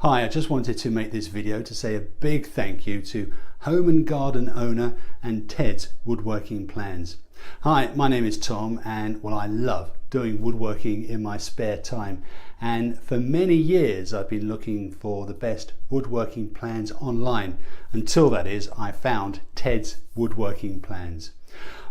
Hi, I just wanted to make this video to say a big thank you to home and garden owner and Ted's Woodworking Plans. Hi, my name is Tom and I love doing woodworking in my spare time, and for many years I've been looking for the best woodworking plans online until that is I found Ted's Woodworking Plans.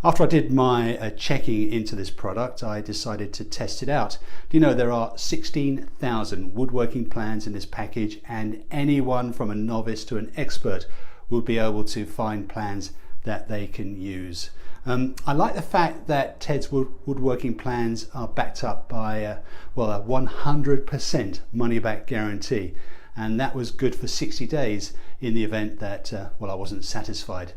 After I did my checking into this product, I decided to test it out. Do you know there are 16,000 woodworking plans in this package, and anyone from a novice to an expert will be able to find plans that they can use. I like the fact that Ted's Woodworking Plans are backed up by a 100% money back guarantee, and that was good for 60 days in the event that I wasn't satisfied.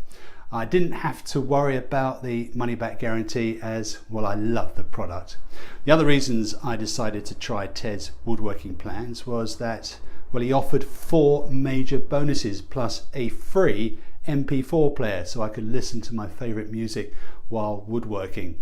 I didn't have to worry about the money back guarantee as I love the product. The other reasons I decided to try Ted's Woodworking Plans was that he offered 4 major bonuses plus a free MP4 player so I could listen to my favorite music while woodworking.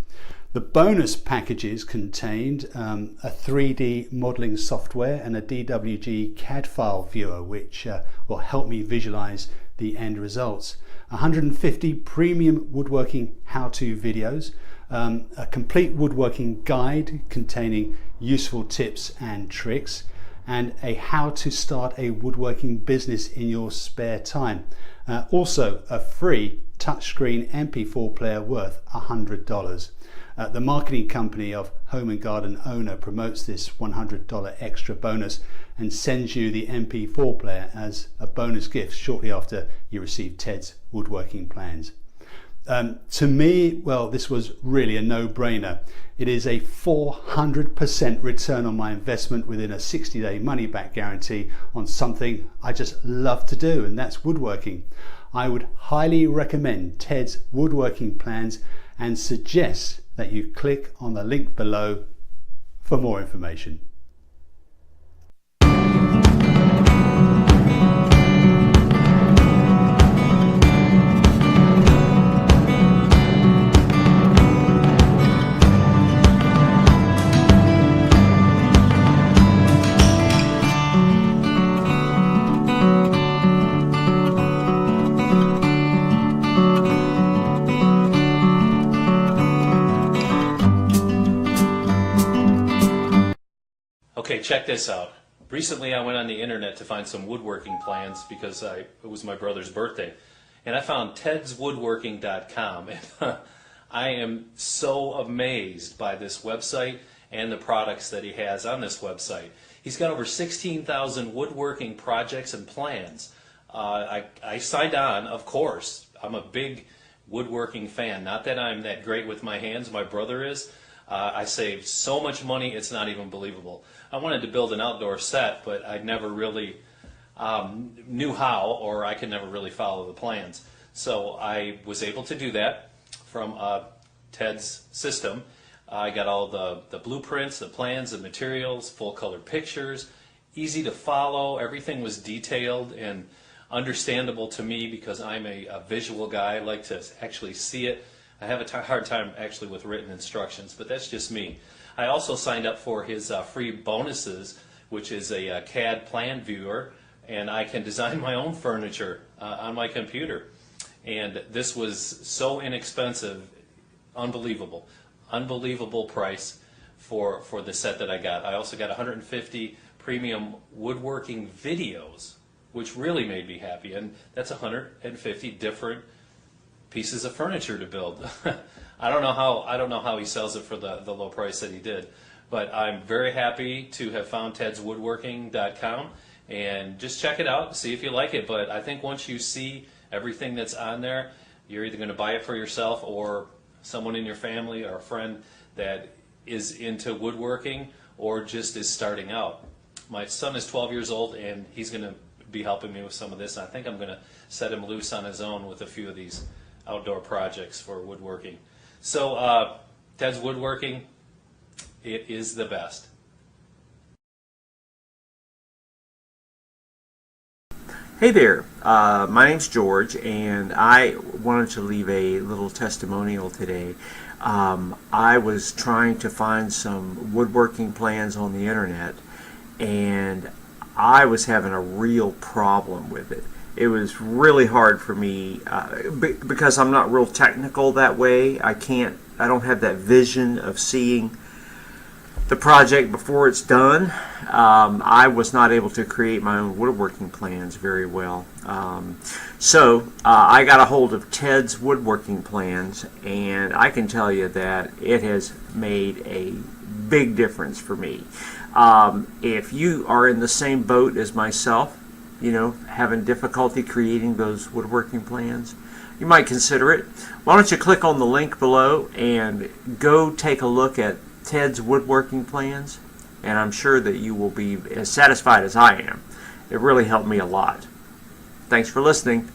The bonus packages contained a 3D modeling software and a DWG CAD file viewer, which will help me visualize the end results. 150 premium woodworking how-to videos, a complete woodworking guide containing useful tips and tricks, and a how to start a woodworking business in your spare time. Also a free touchscreen MP4 player worth $100. The marketing company of Home and Garden Owner promotes this $100 extra bonus and sends you the MP4 player as a bonus gift shortly after you receive Ted's Woodworking Plans. To me, this was really a no-brainer. It is a 400% return on my investment within a 60-day money-back guarantee on something I just love to do, and that's woodworking. I would highly recommend Ted's Woodworking Plans and suggest that you click on the link below for more information. Okay, check this out. Recently I went on the internet to find some woodworking plans because it was my brother's birthday. And I found tedswoodworking.com. And I am so amazed by this website and the products that he has on this website. He's got over 16,000 woodworking projects and plans. I signed on, of course. I'm a big woodworking fan. Not that I'm that great with my hands, my brother is. I saved so much money, it's not even believable. I wanted to build an outdoor set, but I never really knew how, or I could never really follow the plans. So I was able to do that from Ted's system. I got all the blueprints, the plans, the materials, full color pictures, easy to follow. Everything was detailed and understandable to me because I'm a visual guy. I like to actually see it. I have a hard time actually with written instructions, but that's just me. I also signed up for his free bonuses, which is a CAD plan viewer, and I can design my own furniture on my computer. And this was so inexpensive, unbelievable. Unbelievable price for the set that I got. I also got 150 premium woodworking videos, which really made me happy, and that's 150 different pieces of furniture to build. I don't know how he sells it for the low price that he did, but I'm very happy to have found tedswoodworking.com, and just check it out, see if you like it. But I think once you see everything that's on there, you're either going to buy it for yourself or someone in your family or a friend that is into woodworking or just is starting out. My son is 12 years old and he's going to be helping me with some of this. I think I'm going to set him loose on his own with a few of these outdoor projects for woodworking. So Ted's Woodworking, it is the best. Hey there, my name's George, and I wanted to leave a little testimonial today. I was trying to find some woodworking plans on the internet, and I was having a real problem with it. It was really hard for me because I'm not real technical that way. I don't have that vision of seeing the project before it's done. I was not able to create my own woodworking plans very well. So I got a hold of Ted's woodworking plans, and I can tell you that it has made a big difference for me. If you are in the same boat as myself, having difficulty creating those woodworking plans, you might consider it. Why don't you click on the link below and go take a look at Ted's woodworking plans, and I'm sure that you will be as satisfied as I am. It really helped me a lot. Thanks for listening.